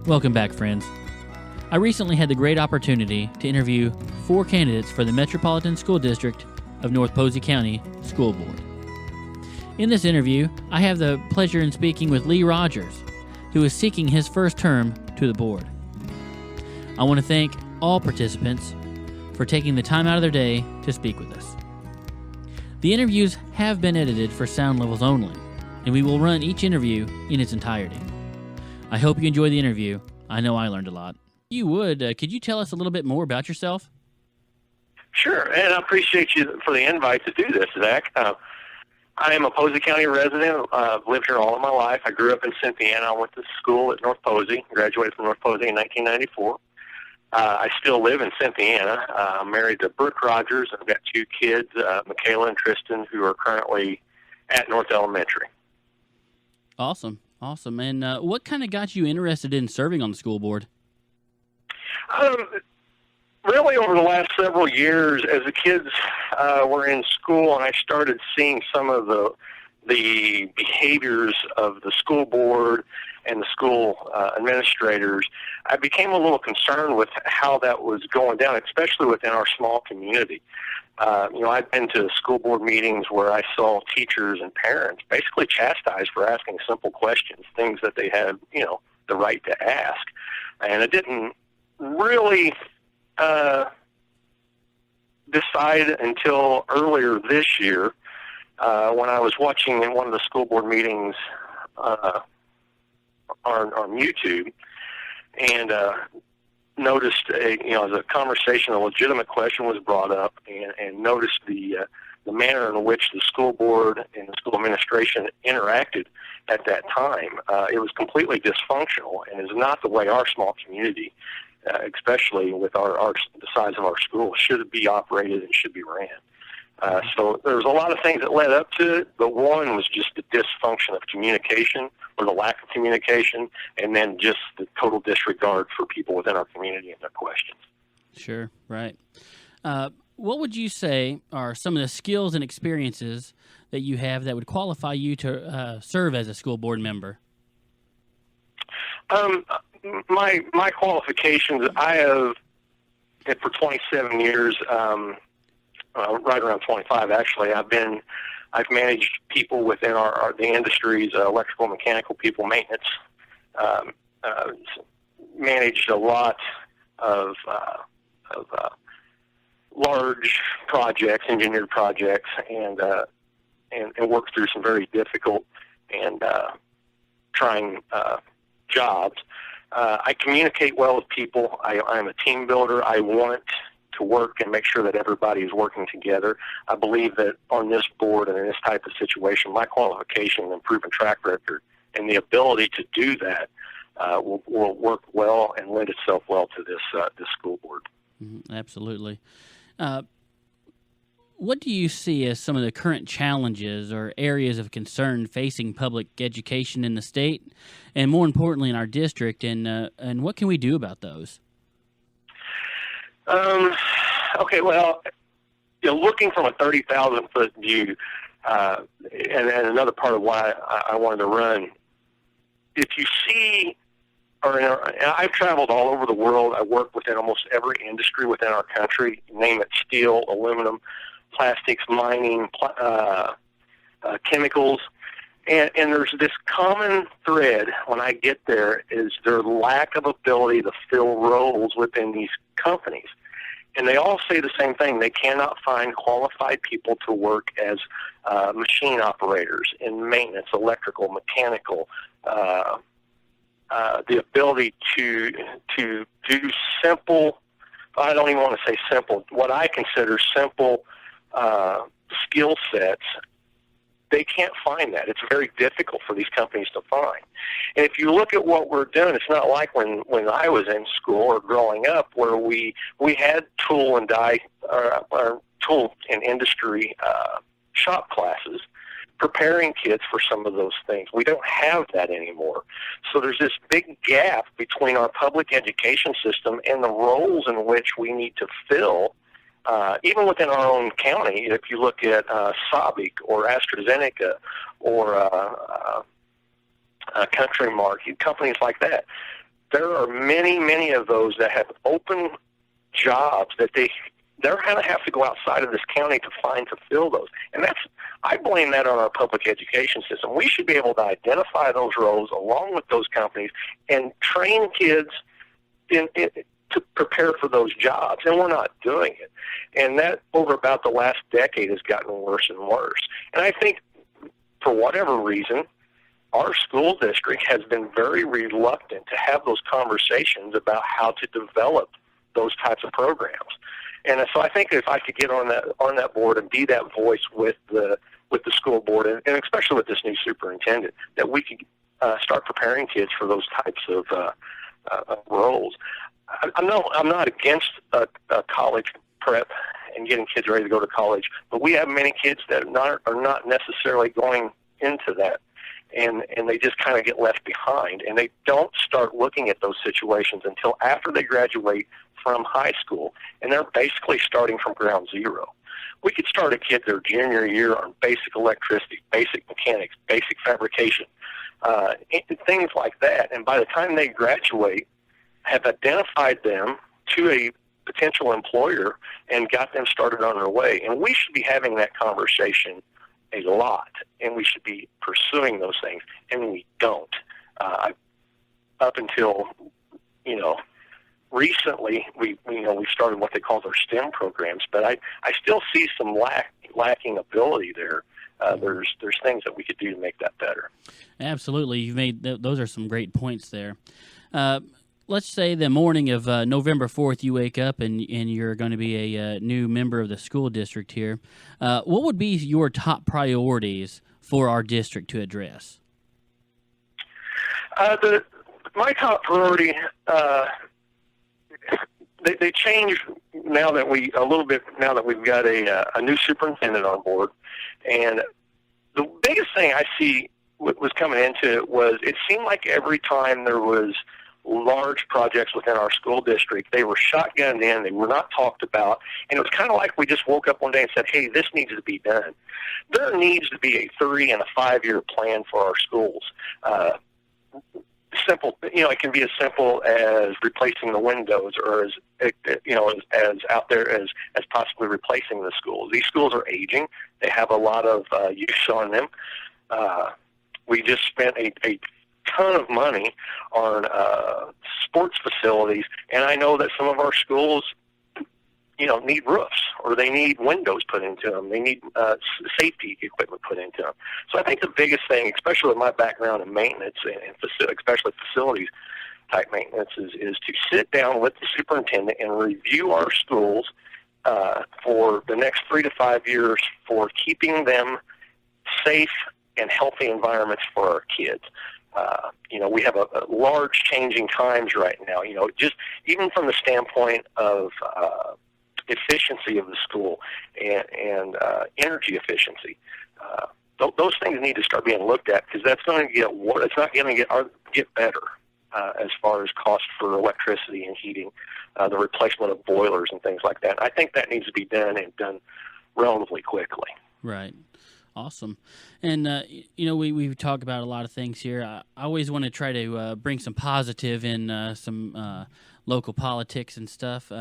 Welcome back, friends. I recently had the great opportunity to interview 4 candidates for the Metropolitan School District of North Posey County School Board. In this interview, I have the pleasure in speaking with Lee Rogers, who is seeking his first term to the board. I want to thank all participants for taking the time out of their day to speak with us. The interviews have been edited for sound levels only, and we will run each interview in its entirety. I hope you enjoy the interview. I know I learned a lot. Could you tell us a little bit more about yourself? Sure, and I appreciate you for the invite to do this, Zach. I am a Posey County resident. I've lived here all of my life. I grew up in Cynthiana. I went to school at North Posey, graduated from North Posey in 1994. I still live in Cynthiana. I'm married to Brooke Rogers. I've got 2 kids, Michaela and Tristan, who are currently at North Elementary. Awesome. And what kind of got you interested in serving on the school board? Really, over the last several years, as the kids were in school, and I started seeing some of the behaviors of the school board and the school administrators, I became a little concerned with how that was going down, especially within our small community. I've been to school board meetings where I saw teachers and parents basically chastised for asking simple questions, things that they had, the right to ask. And it didn't really decide until earlier this year when I was watching one of the school board meetings on YouTube, and noticed as a conversation, a legitimate question was brought up, and noticed the manner in which the school board and the school administration interacted at that time. It was completely dysfunctional, and is not the way our small community, especially with the size of our school, should be operated and should be ran. So there's a lot of things that led up to it, but one was just the dysfunction of communication, or the lack of communication, and then just the total disregard for people within our community and their questions. Sure, right. What would you say are some of the skills and experiences that you have that would qualify you to serve as a school board member? My qualifications, I have, for 27 years, right around 25 actually, I've managed people within the industries, electrical, mechanical people, maintenance, managed a lot of large projects, engineered projects, and worked through some very difficult and trying jobs. I communicate well with people. I'm a team builder. I want to work and make sure that everybody is working together. I believe that on this board and in this type of situation, my qualification and proven track record and the ability to do that will work well and lend itself well to this school board. Mm-hmm, absolutely. What do you see as some of the current challenges or areas of concern facing public education in the state, and more importantly in our district, and what can we do about those? Okay, well, looking from a 30,000-foot view, and another part of why I wanted to run, if you see, I've traveled all over the world. I work within almost every industry within our country, name it: steel, aluminum, plastics, mining, chemicals. And there's this common thread when I get there, is their lack of ability to fill roles within these companies. And they all say the same thing. They cannot find qualified people to work as machine operators in maintenance, electrical, mechanical, the ability to do simple, I don't even want to say simple, what I consider simple skill sets. They can't find that. It's very difficult for these companies to find. And if you look at what we're doing, it's not like when I was in school or growing up, where we had tool and die, or tool and industry shop classes, preparing kids for some of those things. We don't have that anymore. So there's this big gap between our public education system and the roles in which we need to fill. Even within our own county, if you look at Sabic or AstraZeneca or Country Mark, companies like that, there are many of those that have open jobs that they're going to have to go outside of this county to fill those. And I blame that on our public education system. We should be able to identify those roles along with those companies and train kids to prepare for those jobs, and we're not doing it. And that, over about the last decade, has gotten worse and worse. And I think, for whatever reason, our school district has been very reluctant to have those conversations about how to develop those types of programs. And so I think if I could get on that board and be that voice with the school board, and especially with this new superintendent, that we could start preparing kids for those types of roles. I'm not against a college prep and getting kids ready to go to college, but we have many kids that are not necessarily going into that, and they just kind of get left behind, and they don't start looking at those situations until after they graduate from high school, and they're basically starting from ground zero. We could start a kid their junior year on basic electricity, basic mechanics, basic fabrication, things like that, and by the time they graduate, have identified them to a potential employer and got them started on their way. And we should be having that conversation a lot, and we should be pursuing those things, and we don't. Up until, recently, we started what they call their STEM programs, but I still see some lacking ability there. There's things that we could do to make that better. Absolutely. You've made those are some great points there. Let's say the morning of November 4th, you wake up and you're going to be a new member of the school district here. What would be your top priorities for our district to address? My top priority, they change now that we've got a new superintendent on board. And the biggest thing I see was coming into it was it seemed like every time there was large projects within our school district, they were shotgunned in, they were not talked about, and it was kind of like we just woke up one day and said, hey, this needs to be done. There needs to be a 3 and a 5 year plan for our schools. Simple, it can be as simple as replacing the windows, or as out there as possibly replacing the schools. These schools are aging; they have a lot of use on them. We just spent a ton of money on sports facilities, and I know that some of our schools, need roofs, or they need windows put into them. They need safety equipment put into them. So I think the biggest thing, especially with my background in maintenance and especially facilities type maintenance, is to sit down with the superintendent and review our schools for the next 3 to 5 years for keeping them safe and healthy environments for our kids. We have a large changing times right now, just even from the standpoint of efficiency of the school and energy efficiency. Those things need to start being looked at, because that's going to get worse. It's not going to get better as far as cost for electricity and heating, the replacement of boilers and things like that. I think that needs to be done, and done relatively quickly. Right. Awesome. And, we talk about a lot of things here. I always want to try to bring some positive in some local politics and stuff.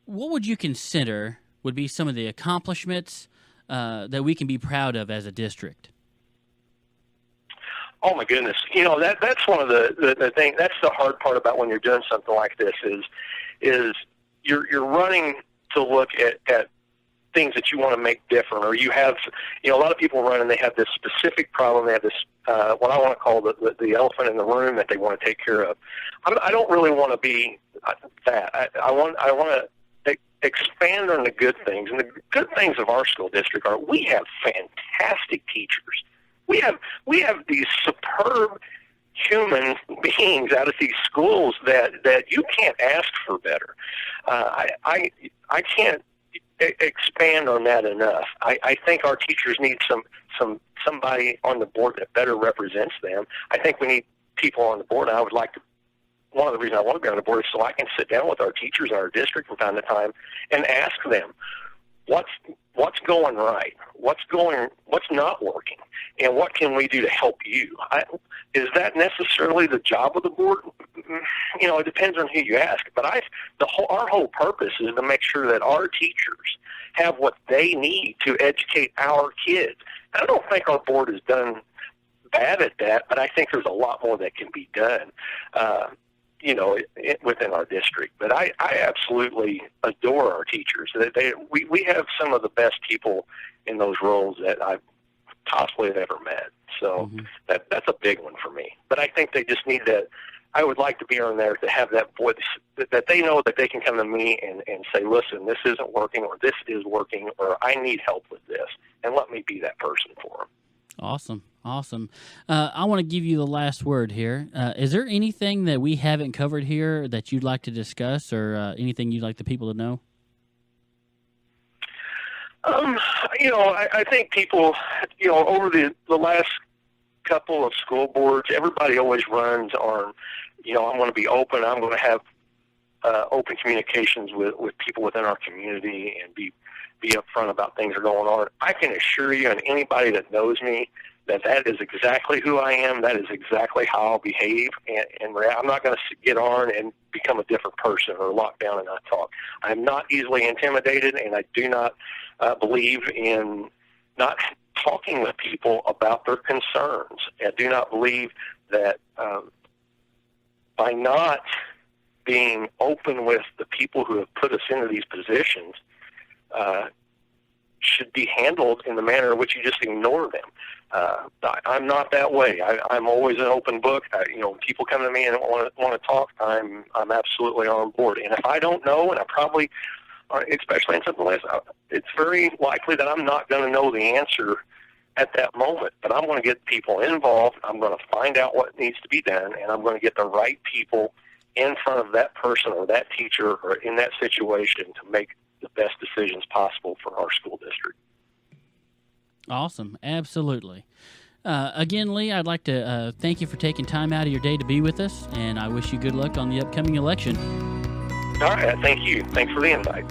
What would you consider would be some of the accomplishments that we can be proud of as a district? Oh my goodness! That's one of the things. That's the hard part about when you're doing something like this is you're running to look at things that you want to make different, or you have, a lot of people run and they have this specific problem. They have this, what I want to call the elephant in the room that they want to take care of. I don't really want to be that. I want to expand on the good things. And the good things of our school district are we have fantastic teachers. We have these superb human beings out of these schools that you can't ask for better. I can't expand on that enough. I think our teachers need somebody on the board that better represents them. I think we need people on the board. And I would like to. One of the reasons I want to be on the board is so I can sit down with our teachers in our district from time to time and ask them, what's what's going right, what's not working, and what can we do to help you. Is that necessarily the job of the board? It depends on who you ask. But our whole purpose is to make sure that our teachers have what they need to educate our kids. I don't think our board has done bad at that, but I think there's a lot more that can be done, within our district. But I absolutely adore our teachers. We have some of the best people in those roles that I've possibly have ever met. So that's a big one for me. But I think they just need that. I would like to be on there to have that voice that they know that they can come to me and say, listen, this isn't working, or this is working, or I need help with this, and let me be that person for them. Awesome. I want to give you the last word here. Is there anything that we haven't covered here that you'd like to discuss, or anything you'd like the people to know? I think people, over the last couple of school boards, everybody always runs on, I'm going to be open. I'm going to have open communications with people within our community and be upfront about things that are going on. I can assure you, and anybody that knows me, that is exactly who I am. That is exactly how I'll behave. And I'm not going to get on and become a different person or lock down and not talk. I'm not easily intimidated, and I do not believe in not talking with people about their concerns. I do not believe that by not being open with the people who have put us into these positions should be handled in the manner in which you just ignore them. I'm not that way. I'm always an open book. When people come to me and want to talk, I'm absolutely on board. And if I don't know, and I probably, especially in something like this, it's very likely that I'm not going to know the answer at that moment. But I'm going to get people involved. I'm going to find out what needs to be done, and I'm going to get the right people in front of that person or that teacher or in that situation to make the best decisions possible for our school district. Awesome. Absolutely. Again, Lee, I'd like to thank you for taking time out of your day to be with us, and I wish you good luck on the upcoming election. All right. Thank you. Thanks for the invite.